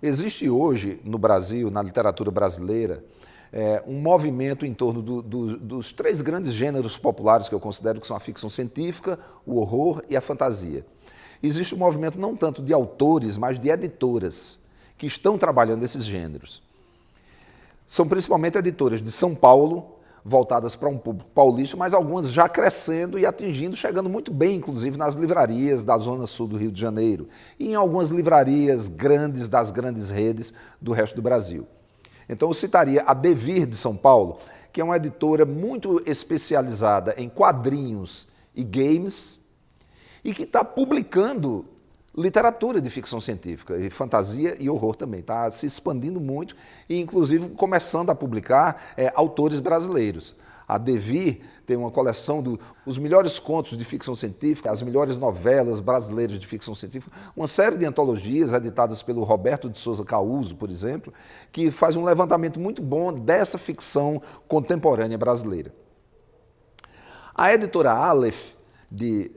Existe hoje no Brasil, na literatura brasileira, um movimento em torno dos três grandes gêneros populares que eu considero que são a ficção científica, o horror e a fantasia. Existe um movimento não tanto de autores, mas de editoras que estão trabalhando esses gêneros. São principalmente editoras de São Paulo, voltadas para um público paulista, mas algumas já crescendo e atingindo, chegando muito bem, inclusive, nas livrarias da Zona Sul do Rio de Janeiro e em algumas livrarias grandes das grandes redes do resto do Brasil. Então eu citaria a Devir de São Paulo, que é uma editora muito especializada em quadrinhos e games e que está publicando literatura de ficção científica, e fantasia e horror também. Está se expandindo muito e, inclusive, começando a publicar autores brasileiros. A Devir tem uma coleção dos melhores contos de ficção científica, as melhores novelas brasileiras de ficção científica, uma série de antologias editadas pelo Roberto de Souza Causo, por exemplo, que faz um levantamento muito bom dessa ficção contemporânea brasileira. A editora Aleph, de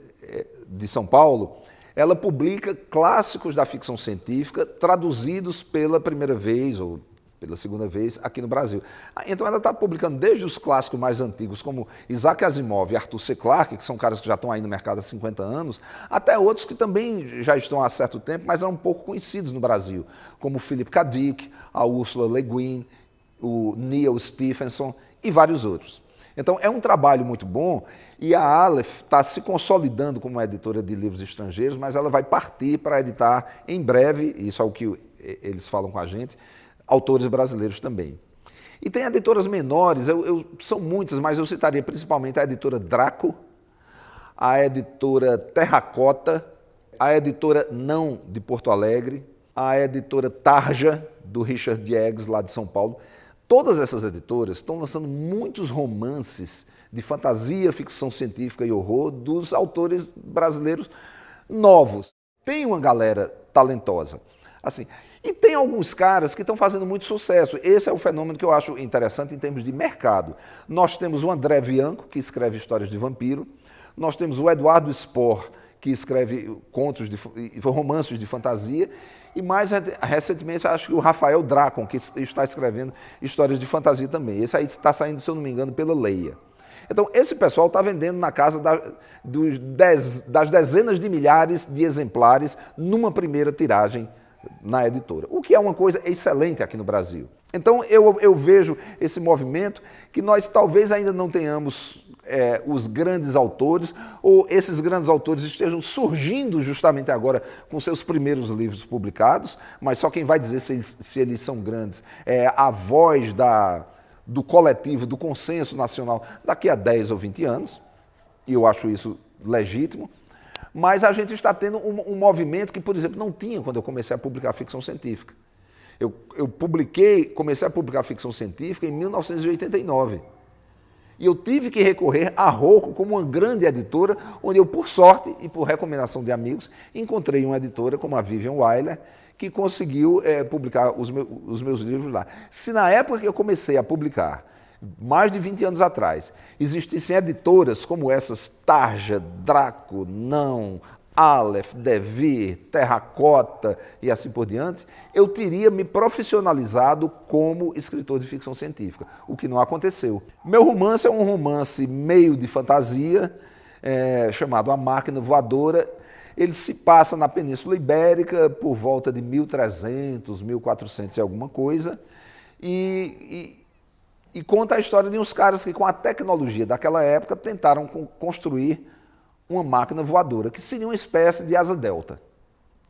São Paulo, ela publica clássicos da ficção científica traduzidos pela primeira vez ou pela segunda vez aqui no Brasil. Então ela está publicando desde os clássicos mais antigos, como Isaac Asimov e Arthur C. Clarke, que são caras que já estão aí no mercado há 50 anos, até outros que também já estão há certo tempo, mas eram pouco conhecidos no Brasil, como Philip K. Dick, a Ursula Le Guin, o Neil Stephenson e vários outros. Então é um trabalho muito bom e a Aleph está se consolidando como uma editora de livros estrangeiros, mas ela vai partir para editar em breve, isso é o que eles falam com a gente, autores brasileiros também. E tem editoras menores, são muitas, mas eu citaria principalmente a editora Draco, a editora Terracota, a editora Não de Porto Alegre, a editora Tarja, do Richard Diegues, lá de São Paulo. Todas essas editoras estão lançando muitos romances de fantasia, ficção científica e horror dos autores brasileiros novos. Tem uma galera talentosa. Assim, e tem alguns caras que estão fazendo muito sucesso. Esse é o fenômeno que eu acho interessante em termos de mercado. Nós temos o André Bianco, que escreve histórias de vampiro. Nós temos o Eduardo Spohr, que escreve contos e romances de fantasia. E mais recentemente, acho que o Rafael Dracon, que está escrevendo histórias de fantasia também. Esse aí está saindo, se eu não me engano, pela Leia. Então, esse pessoal está vendendo na casa das dezenas de milhares de exemplares numa primeira tiragem na editora, o que é uma coisa excelente aqui no Brasil. Então, eu vejo esse movimento que nós talvez ainda não tenhamos os grandes autores, ou esses grandes autores estejam surgindo justamente agora com seus primeiros livros publicados, mas só quem vai dizer se eles são grandes é a voz do coletivo, do consenso nacional daqui a 10 ou 20 anos, e eu acho isso legítimo. Mas a gente está tendo um movimento que, por exemplo, não tinha quando eu comecei a publicar ficção científica. Eu comecei a publicar ficção científica em 1989. E eu tive que recorrer à Rocco como uma grande editora, onde eu, por sorte e por recomendação de amigos, encontrei uma editora como a Vivian Wyler, que conseguiu publicar os meus livros lá. Se na época que eu comecei a publicar, mais de 20 anos atrás, existissem editoras como essas, Tarja, Draco, Não, Aleph, Devir, Terracota e assim por diante, eu teria me profissionalizado como escritor de ficção científica, o que não aconteceu. Meu romance é um romance meio de fantasia, chamado A Máquina Voadora. Ele se passa na Península Ibérica por volta de 1300, 1400 e alguma coisa, e conta a história de uns caras que, com a tecnologia daquela época, tentaram construir uma máquina voadora, que seria uma espécie de asa delta.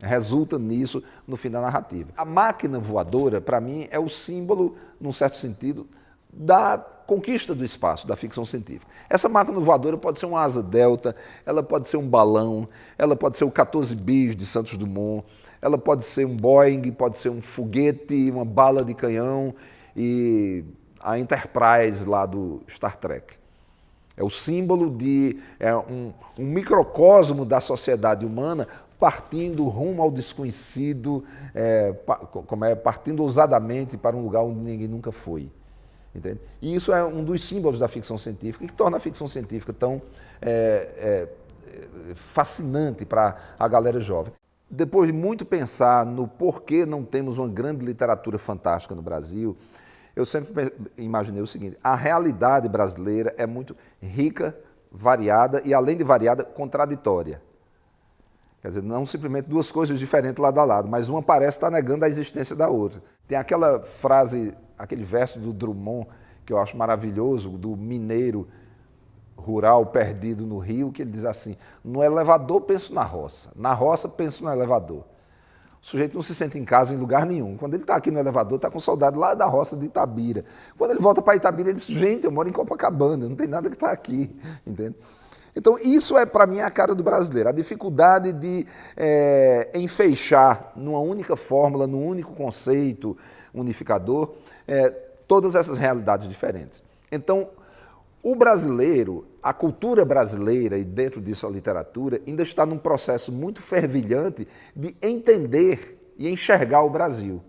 Resulta nisso no fim da narrativa. A máquina voadora, para mim, é o símbolo, num certo sentido, da conquista do espaço, da ficção científica. Essa máquina voadora pode ser uma asa delta, ela pode ser um balão, ela pode ser o 14 bis de Santos Dumont, ela pode ser um Boeing, pode ser um foguete, uma bala de canhão e a Enterprise lá do Star Trek. É o símbolo de um microcosmo da sociedade humana partindo rumo ao desconhecido, partindo ousadamente para um lugar onde ninguém nunca foi. Entende? E isso é um dos símbolos da ficção científica, que torna a ficção científica tão fascinante para a galera jovem. depois de muito pensar no porquê não temos uma grande literatura fantástica no Brasil, eu sempre imaginei o seguinte: a realidade brasileira é muito rica, variada e, além de variada, contraditória. Quer dizer, não simplesmente duas coisas diferentes lado a lado, mas uma parece estar negando a existência da outra. Tem aquela frase, aquele verso do Drummond, que eu acho maravilhoso, do mineiro rural perdido no Rio, que ele diz assim: no elevador penso na roça penso no elevador. O sujeito não se sente em casa em lugar nenhum. Quando ele está aqui no elevador, está com saudade lá da roça de Itabira. Quando ele volta para Itabira, ele diz: gente, eu moro em Copacabana, não tem nada que está aqui, entende? Então, isso é, para mim, a cara do brasileiro, a dificuldade de enfeixar numa única fórmula, num único conceito unificador, todas essas realidades diferentes. Então, o brasileiro, a cultura brasileira e dentro disso a literatura, ainda está num processo muito fervilhante de entender e enxergar o Brasil.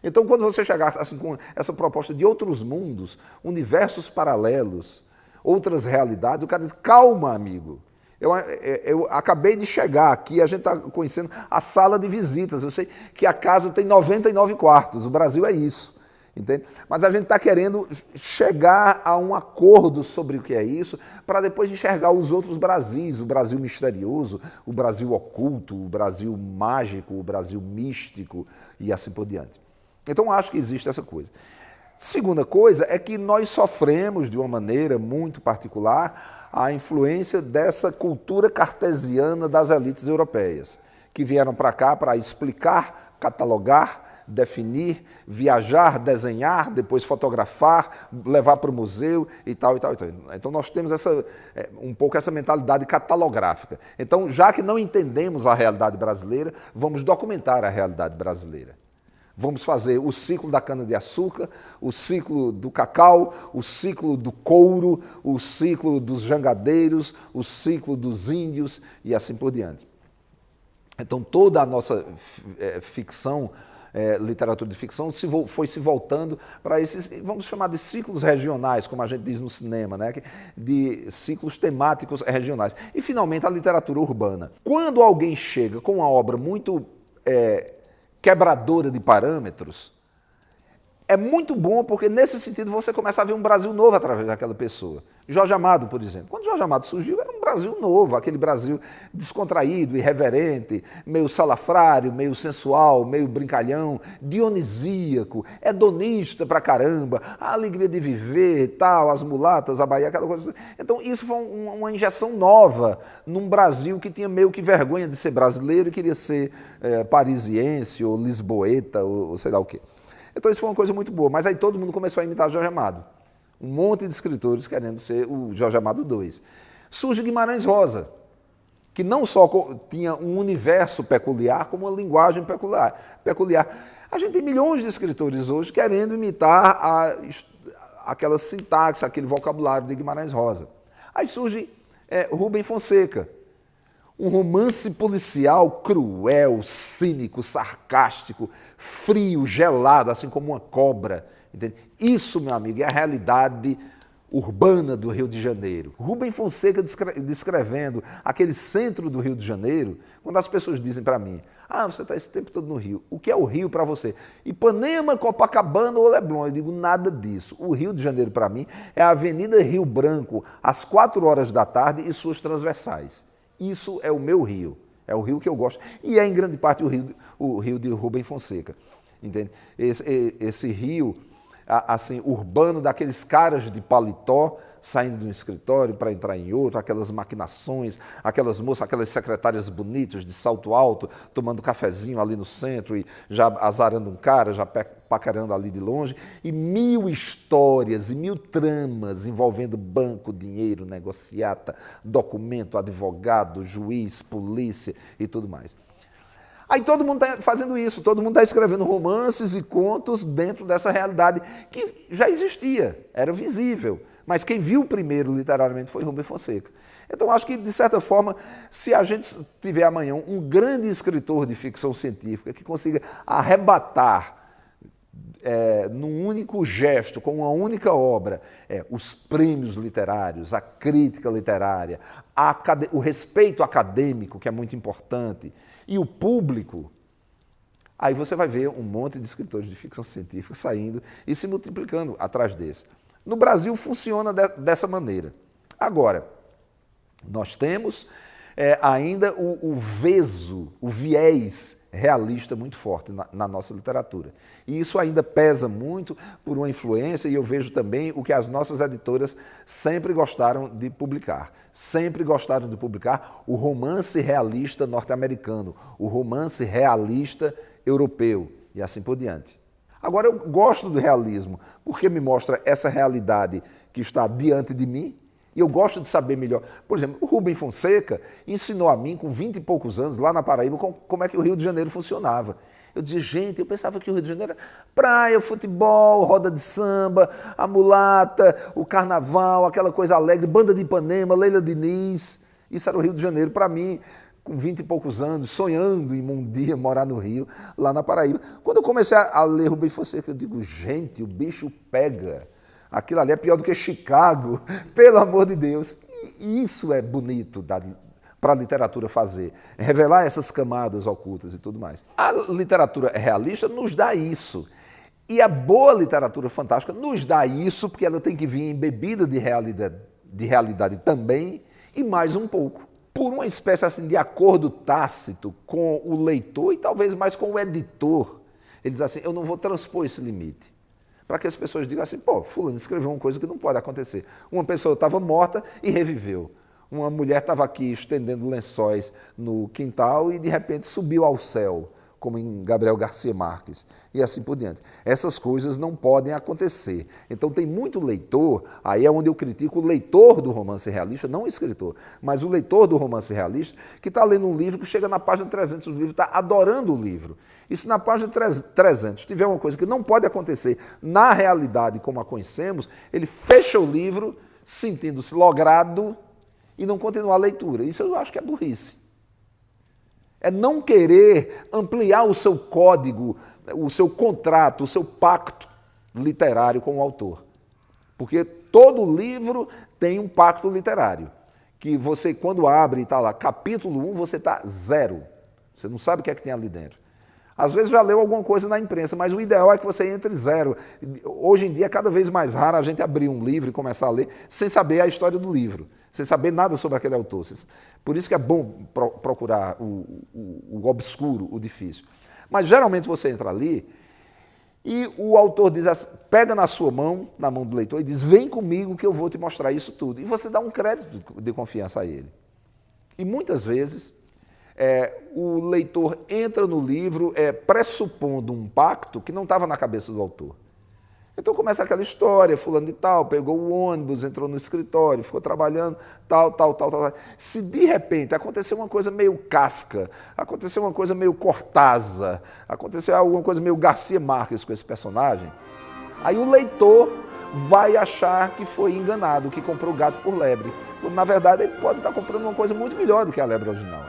Então, quando você chegar assim, com essa proposta de outros mundos, universos paralelos, outras realidades, o cara diz: calma, amigo, eu acabei de chegar aqui, a gente está conhecendo a sala de visitas, eu sei que a casa tem 99 quartos, o Brasil é isso. Entende? Mas a gente está querendo chegar a um acordo sobre o que é isso, para depois enxergar os outros Brasis, o Brasil misterioso, o Brasil oculto, o Brasil mágico, o Brasil místico e assim por diante. Então acho que existe essa coisa. Segunda coisa é que nós sofremos de uma maneira muito particular a influência dessa cultura cartesiana das elites europeias, que vieram para cá para explicar, catalogar, definir, viajar, desenhar, depois fotografar, levar para o museu e tal, e tal, e tal. Então nós temos um pouco essa mentalidade catalográfica. Então, já que não entendemos a realidade brasileira, vamos documentar a realidade brasileira. Vamos fazer o ciclo da cana-de-açúcar, o ciclo do cacau, o ciclo do couro, o ciclo dos jangadeiros, o ciclo dos índios e assim por diante. Então toda a nossa ficção, literatura de ficção, foi se voltando para esses, vamos chamar de ciclos regionais, como a gente diz no cinema, né? De ciclos temáticos regionais. E, finalmente, a literatura urbana. Quando alguém chega com uma obra muito quebradora de parâmetros, é muito bom porque, nesse sentido, você começa a ver um Brasil novo através daquela pessoa. Jorge Amado, por exemplo. Quando Jorge Amado surgiu, era um Brasil novo, aquele Brasil descontraído, irreverente, meio salafrário, meio sensual, meio brincalhão, dionisíaco, hedonista pra caramba, a alegria de viver, tal, as mulatas, a Bahia, aquela coisa. Então, isso foi uma injeção nova num Brasil que tinha meio que vergonha de ser brasileiro e queria ser parisiense ou lisboeta ou sei lá o quê. Então isso foi uma coisa muito boa, mas aí todo mundo começou a imitar Jorge Amado. Um monte de escritores querendo ser o Jorge Amado II. Surge Guimarães Rosa, que não só tinha um universo peculiar, como uma linguagem peculiar. A gente tem milhões de escritores hoje querendo imitar aquela sintaxe, aquele vocabulário de Guimarães Rosa. Aí surge Rubem Fonseca, um romance policial cruel, cínico, sarcástico, frio, gelado, assim como uma cobra. Entende? Isso, meu amigo, é a realidade urbana do Rio de Janeiro. Rubem Fonseca descrevendo aquele centro do Rio de Janeiro, quando as pessoas dizem para mim: ah, você está esse tempo todo no Rio. O que é o Rio para você? Ipanema, Copacabana ou Leblon? Eu digo, nada disso. O Rio de Janeiro, para mim, é a Avenida Rio Branco, às 4 horas da tarde e suas transversais. Isso é o meu Rio, é o Rio que eu gosto. E é, em grande parte, o Rio de Rubem Fonseca. Entende? Esse Rio, assim, urbano, daqueles caras de paletó, saindo de um escritório para entrar em outro, aquelas maquinações, aquelas moças, aquelas secretárias bonitas de salto alto, tomando cafezinho ali no centro e já azarando um cara, já paquerando ali de longe, e 1000 histórias e 1000 tramas envolvendo banco, dinheiro, negociata, documento, advogado, juiz, polícia e tudo mais. Aí todo mundo está fazendo isso, todo mundo está escrevendo romances e contos dentro dessa realidade que já existia, era visível. Mas quem viu primeiro, literariamente, foi Rubem Fonseca. Então, acho que, de certa forma, se a gente tiver amanhã um grande escritor de ficção científica que consiga arrebatar num único gesto, com uma única obra, os prêmios literários, a crítica literária, o respeito acadêmico, que é muito importante, e o público, aí você vai ver um monte de escritores de ficção científica saindo e se multiplicando atrás desse. No Brasil funciona dessa maneira. Agora, nós temos ainda o viés realista muito forte na nossa literatura. E isso ainda pesa muito por uma influência, e eu vejo também o que as nossas editoras sempre gostaram de publicar. Sempre gostaram de publicar o romance realista norte-americano, o romance realista europeu e assim por diante. Agora, eu gosto do realismo porque me mostra essa realidade que está diante de mim, e eu gosto de saber melhor. Por exemplo, o Rubem Fonseca ensinou a mim, com 20 e poucos anos, lá na Paraíba, como é que o Rio de Janeiro funcionava. Eu dizia, gente, eu pensava que o Rio de Janeiro era praia, futebol, roda de samba, a mulata, o carnaval, aquela coisa alegre, Banda de Ipanema, Leila Diniz. Isso era o Rio de Janeiro para mim, com 20 e poucos anos, sonhando em um dia morar no Rio, lá na Paraíba. Quando eu comecei a ler Rubem Fonseca, eu digo, gente, o bicho pega. Aquilo ali é pior do que Chicago, pelo amor de Deus. E isso é bonito para a literatura fazer, revelar essas camadas ocultas e tudo mais. A literatura realista nos dá isso. E a boa literatura fantástica nos dá isso, porque ela tem que vir embebida de realidade também, e mais um pouco. Por uma espécie assim, de acordo tácito com o leitor e talvez mais com o editor. Ele diz assim, eu não vou transpor esse limite. Para que as pessoas digam assim, pô, fulano escreveu uma coisa que não pode acontecer. Uma pessoa estava morta e reviveu. Uma mulher estava aqui estendendo lençóis no quintal e de repente subiu ao céu, como em Gabriel Garcia Marques, e assim por diante. Essas coisas não podem acontecer. Então tem muito leitor, aí é onde eu critico o leitor do romance realista, não o escritor, mas o leitor do romance realista, que está lendo um livro que chega na página 300 do livro, está adorando o livro. E se na página 300 tiver uma coisa que não pode acontecer na realidade como a conhecemos, ele fecha o livro sentindo-se logrado e não continua a leitura. Isso eu acho que é burrice. É não querer ampliar o seu código, o seu contrato, o seu pacto literário com o autor. Porque todo livro tem um pacto literário, que você, quando abre e está lá, capítulo 1, você está 0. Você não sabe o que é que tem ali dentro. Às vezes já leu alguma coisa na imprensa, mas o ideal é que você entre 0. Hoje em dia é cada vez mais raro a gente abrir um livro e começar a ler sem saber a história do livro, sem saber nada sobre aquele autor. Por isso que é bom procurar o obscuro, o difícil. Mas geralmente você entra ali e o autor diz assim, pega na sua mão, na mão do leitor, e diz, vem comigo que eu vou te mostrar isso tudo. E você dá um crédito de confiança a ele. E muitas vezes o leitor entra no livro pressupondo um pacto que não estava na cabeça do autor. Então começa aquela história, fulano de tal, pegou o ônibus, entrou no escritório, ficou trabalhando, tal. Se de repente aconteceu uma coisa meio Kafka, aconteceu uma coisa meio Cortázar, aconteceu alguma coisa meio Garcia Marques com esse personagem, aí o leitor vai achar que foi enganado, que comprou gato por lebre. Quando, na verdade, ele pode estar comprando uma coisa muito melhor do que a lebre original.